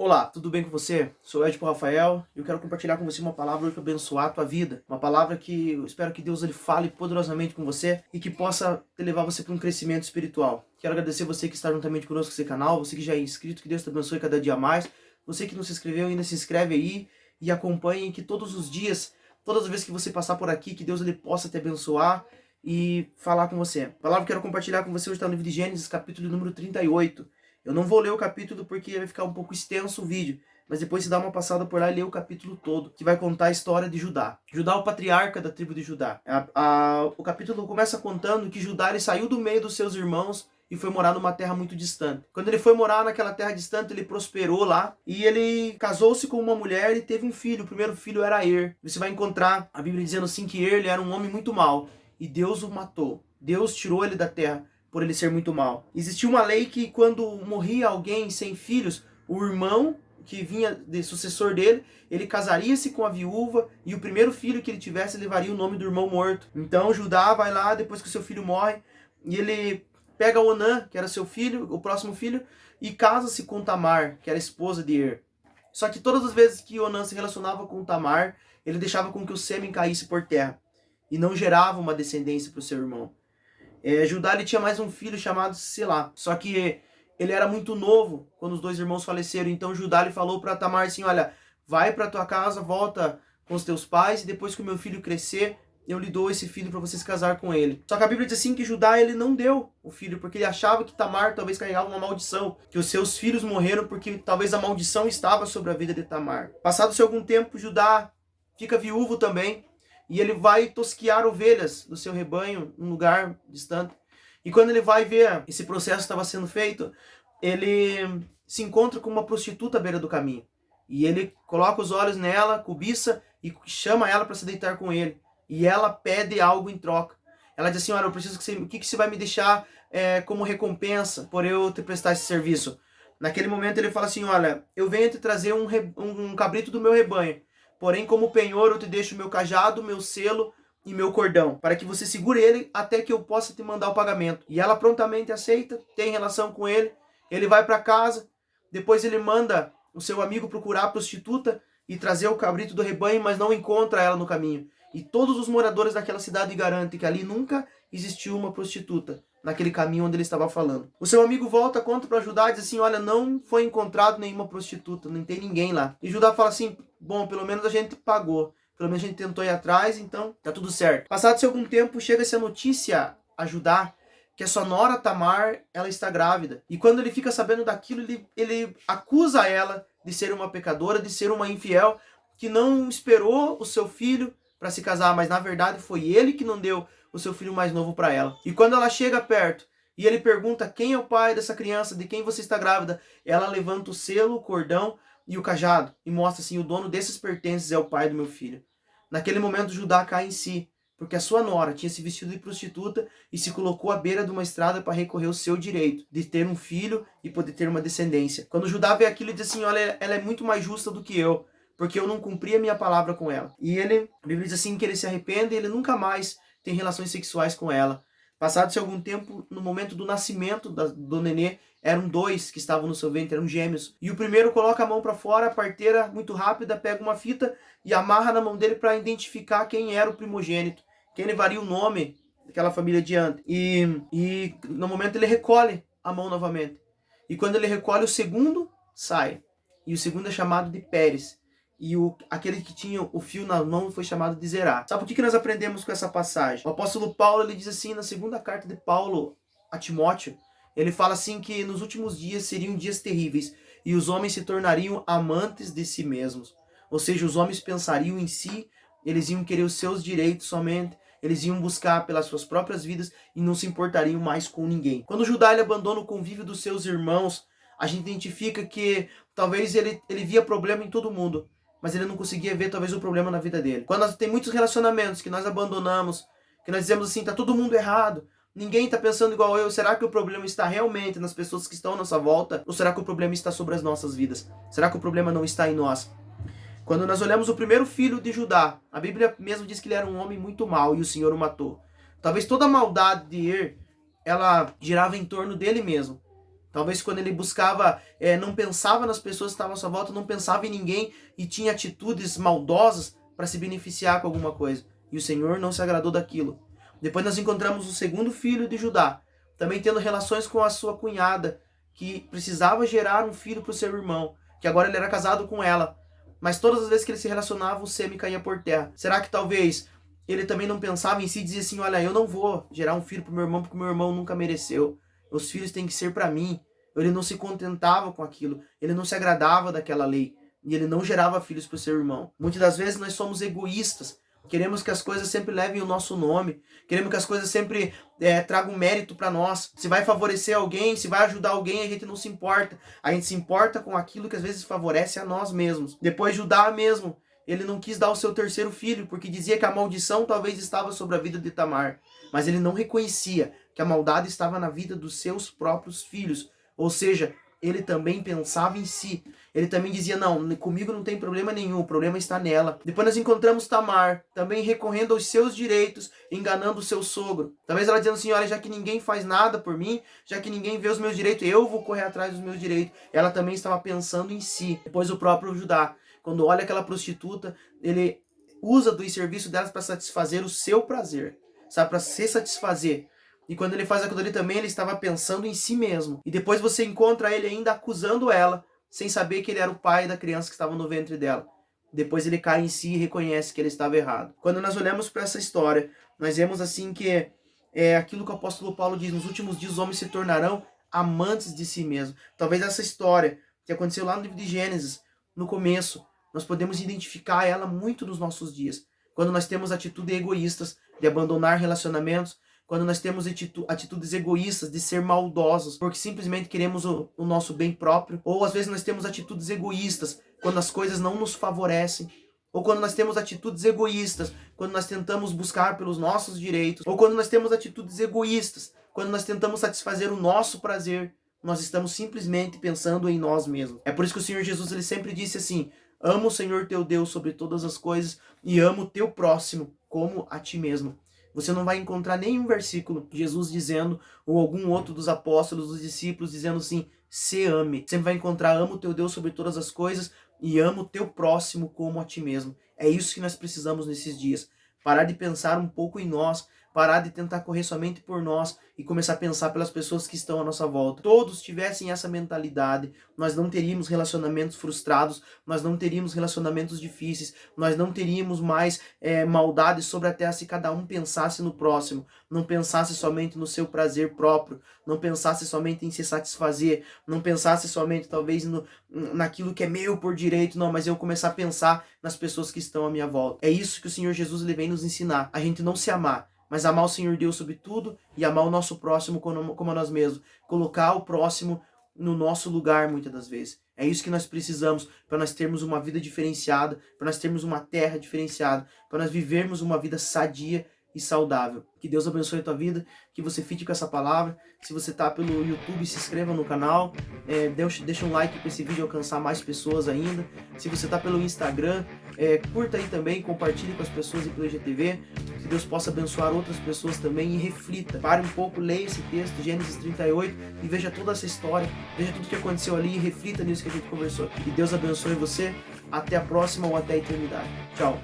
Olá, tudo bem com você? Sou Edipo Rafael e eu quero compartilhar com você uma palavra que abençoar a tua vida. Uma palavra que eu espero que Deus ele fale poderosamente com você e que possa levar você para um crescimento espiritual. Quero agradecer você que está juntamente conosco nesse canal, você que já é inscrito, que Deus te abençoe cada dia mais. Você que não se inscreveu ainda, se inscreve aí e acompanhe que todos os dias, todas as vezes que você passar por aqui, que Deus ele possa te abençoar e falar com você. A palavra que eu quero compartilhar com você hoje está no livro de Gênesis, capítulo número 38. Eu não vou ler o capítulo porque vai ficar um pouco extenso o vídeo, mas depois você dá uma passada por lá e lê o capítulo todo, que vai contar a história de Judá. Judá é o patriarca da tribo de Judá. O capítulo começa contando que Judá ele saiu do meio dos seus irmãos e foi morar numa terra muito distante. Quando ele foi morar naquela terra distante, ele prosperou lá e ele casou-se com uma mulher e teve um filho. O primeiro filho era Er. Você vai encontrar a Bíblia dizendo assim que Er ele era um homem muito mau e Deus o matou. Deus tirou ele da terra por ele ser muito mau. Existia uma lei que quando morria alguém sem filhos, o irmão que vinha de sucessor dele, ele casaria-se com a viúva e o primeiro filho que ele tivesse levaria o nome do irmão morto. Então Judá vai lá depois que o seu filho morre e ele pega Onã, que era seu filho, o próximo filho, e casa-se com Tamar, que era esposa de Er. Só que todas as vezes que Onã se relacionava com Tamar, ele deixava com que o sêmen caísse por terra e não gerava uma descendência para o seu irmão. Judá ele tinha mais um filho chamado Selá, só que ele era muito novo quando os dois irmãos faleceram, então Judá ele falou para Tamar assim, olha, vai para tua casa, volta com os teus pais e depois que o meu filho crescer, eu lhe dou esse filho para você se casar com ele. Só que a Bíblia diz assim que Judá ele não deu o filho, porque ele achava que Tamar talvez carregava uma maldição, que os seus filhos morreram porque talvez a maldição estava sobre a vida de Tamar. Passado-se algum tempo, Judá fica viúvo também, e ele vai tosquiar ovelhas do seu rebanho em um lugar distante. E quando ele vai ver esse processo estava sendo feito, ele se encontra com uma prostituta à beira do caminho. E ele coloca os olhos nela, cobiça e chama ela para se deitar com ele. E ela pede algo em troca. Ela diz assim, olha, eu preciso que você... O que você vai me deixar como recompensa por eu te prestar esse serviço? Naquele momento ele fala assim, olha, eu venho te trazer um cabrito do meu rebanho. Porém, como penhor, eu te deixo meu cajado, meu selo e meu cordão, para que você segure ele até que eu possa te mandar o pagamento. E ela prontamente aceita, tem relação com ele, ele vai para casa, depois ele manda o seu amigo procurar a prostituta e trazer o cabrito do rebanho, mas não encontra ela no caminho. E todos os moradores daquela cidade garantem que ali nunca existiu uma prostituta, naquele caminho onde ele estava falando. O seu amigo volta, conta para Judá e diz assim, olha, não foi encontrado nenhuma prostituta, não tem ninguém lá. E Judá fala assim, bom, pelo menos a gente pagou, pelo menos a gente tentou ir atrás, então tá tudo certo. Passado-se algum tempo, chega-se a notícia a Judá que a sua nora Tamar, ela está grávida. E quando ele fica sabendo daquilo, ele acusa ela de ser uma pecadora, de ser uma infiel, que não esperou o seu filho para se casar, mas na verdade foi ele que não deu o seu filho mais novo para ela. E quando ela chega perto e ele pergunta quem é o pai dessa criança, de quem você está grávida, ela levanta o selo, o cordão e o cajado e mostra assim, o dono desses pertences é o pai do meu filho. Naquele momento Judá cai em si, porque a sua nora tinha se vestido de prostituta e se colocou à beira de uma estrada para recorrer ao seu direito de ter um filho e poder ter uma descendência. Quando Judá vê aquilo, ele diz assim, olha, ela é muito mais justa do que eu, porque eu não cumpri a minha palavra com ela. E ele, a Bíblia diz assim que ele se arrepende e ele nunca mais tem relações sexuais com ela. Passado-se algum tempo, no momento do nascimento do nenê, eram dois que estavam no seu ventre, eram gêmeos. E o primeiro coloca a mão para fora, a parteira, muito rápida, pega uma fita e amarra na mão dele para identificar quem era o primogênito, quem levaria o nome daquela família adiante. E no momento ele recolhe a mão novamente. E quando ele recolhe, o segundo sai. E o segundo é chamado de Pérez. E aquele que tinha o fio na mão foi chamado de Zerá. Sabe o que nós aprendemos com essa passagem? O apóstolo Paulo ele diz assim, na segunda carta de Paulo a Timóteo, ele fala assim que nos últimos dias seriam dias terríveis e os homens se tornariam amantes de si mesmos. Ou seja, os homens pensariam em si, eles iam querer os seus direitos somente, eles iam buscar pelas suas próprias vidas e não se importariam mais com ninguém. Quando Judá ele abandona o convívio dos seus irmãos, a gente identifica que talvez ele via problema em todo mundo, mas ele não conseguia ver talvez o problema na vida dele. Quando tem muitos relacionamentos que nós abandonamos, que nós dizemos assim, tá todo mundo errado, ninguém está pensando igual eu, será que o problema está realmente nas pessoas que estão à nossa volta? Ou será que o problema está sobre as nossas vidas? Será que o problema não está em nós? Quando nós olhamos o primeiro filho de Judá, a Bíblia mesmo diz que ele era um homem muito mau e o Senhor o matou. Talvez toda a maldade de Er, ela girava em torno dele mesmo. Talvez quando ele buscava, não pensava nas pessoas que estavam à sua volta, não pensava em ninguém e tinha atitudes maldosas para se beneficiar com alguma coisa. E o Senhor não se agradou daquilo. Depois nós encontramos o segundo filho de Judá, também tendo relações com a sua cunhada, que precisava gerar um filho para o seu irmão, que agora ele era casado com ela. Mas todas as vezes que ele se relacionava, o sêmen caía por terra. Será que talvez ele também não pensava em si e dizia assim, olha, eu não vou gerar um filho para o meu irmão porque o meu irmão nunca mereceu. Os filhos têm que ser para mim. Ele não se contentava com aquilo, ele não se agradava daquela lei, e ele não gerava filhos para o seu irmão. Muitas das vezes nós somos egoístas, queremos que as coisas sempre levem o nosso nome, queremos que as coisas sempre tragam mérito para nós. Se vai favorecer alguém, se vai ajudar alguém, a gente não se importa. A gente se importa com aquilo que às vezes favorece a nós mesmos. Depois Judá mesmo, ele não quis dar o seu terceiro filho, porque dizia que a maldição talvez estava sobre a vida de Tamar, mas ele não reconhecia que a maldade estava na vida dos seus próprios filhos. Ou seja, ele também pensava em si. Ele também dizia, não, comigo não tem problema nenhum, o problema está nela. Depois nós encontramos Tamar, também recorrendo aos seus direitos, enganando o seu sogro. Talvez ela dizendo assim, olha, já que ninguém faz nada por mim, já que ninguém vê os meus direitos, eu vou correr atrás dos meus direitos. Ela também estava pensando em si. Depois o próprio Judá, quando olha aquela prostituta, ele usa do serviço delas para satisfazer o seu prazer, sabe, para se satisfazer. E quando ele faz aquilo ali também, ele estava pensando em si mesmo. E depois você encontra ele ainda acusando ela, sem saber que ele era o pai da criança que estava no ventre dela. Depois ele cai em si e reconhece que ele estava errado. Quando nós olhamos para essa história, nós vemos assim que é aquilo que o apóstolo Paulo diz, nos últimos dias os homens se tornarão amantes de si mesmo. Talvez essa história que aconteceu lá no livro de Gênesis, no começo, nós podemos identificar ela muito nos nossos dias. Quando nós temos atitudes egoístas de abandonar relacionamentos, quando nós temos atitudes egoístas de ser maldosos, porque simplesmente queremos o nosso bem próprio, ou às vezes nós temos atitudes egoístas quando as coisas não nos favorecem, ou quando nós temos atitudes egoístas quando nós tentamos buscar pelos nossos direitos, ou quando nós temos atitudes egoístas quando nós tentamos satisfazer o nosso prazer, nós estamos simplesmente pensando em nós mesmos. É por isso que o Senhor Jesus ele sempre disse assim, ama o Senhor teu Deus sobre todas as coisas e ama o teu próximo como a ti mesmo. Você não vai encontrar nenhum versículo Jesus dizendo, ou algum outro dos apóstolos, dos discípulos, dizendo assim, se ame. Sempre vai encontrar, ama o teu Deus sobre todas as coisas e ama o teu próximo como a ti mesmo. É isso que nós precisamos nesses dias. Parar de pensar um pouco em nós, parar de tentar correr somente por nós e começar a pensar pelas pessoas que estão à nossa volta. Todos tivessem essa mentalidade, nós não teríamos relacionamentos frustrados, nós não teríamos relacionamentos difíceis, nós não teríamos mais maldade sobre a terra se cada um pensasse no próximo, não pensasse somente no seu prazer próprio, não pensasse somente em se satisfazer, não pensasse somente talvez naquilo que é meu por direito, não, mas eu começar a pensar nas pessoas que estão à minha volta. É isso que o Senhor Jesus ele vem nos ensinar, a gente não se amar, mas amar o Senhor Deus sobre tudo e amar o nosso próximo como a nós mesmos. Colocar o próximo no nosso lugar muitas das vezes. É isso que nós precisamos para nós termos uma vida diferenciada, para nós termos uma terra diferenciada, para nós vivermos uma vida sadia e saudável. Que Deus abençoe a tua vida, que você fique com essa palavra. Se você está pelo YouTube, se inscreva no canal, deixa um like para esse vídeo alcançar mais pessoas ainda. Se você está pelo Instagram, curta aí também, compartilhe com as pessoas e pelo IGTV, que Deus possa abençoar outras pessoas também e reflita. Pare um pouco, leia esse texto, Gênesis 38, e veja toda essa história, veja tudo que aconteceu ali e reflita nisso que a gente conversou. Que Deus abençoe você, até a próxima ou até a eternidade. Tchau!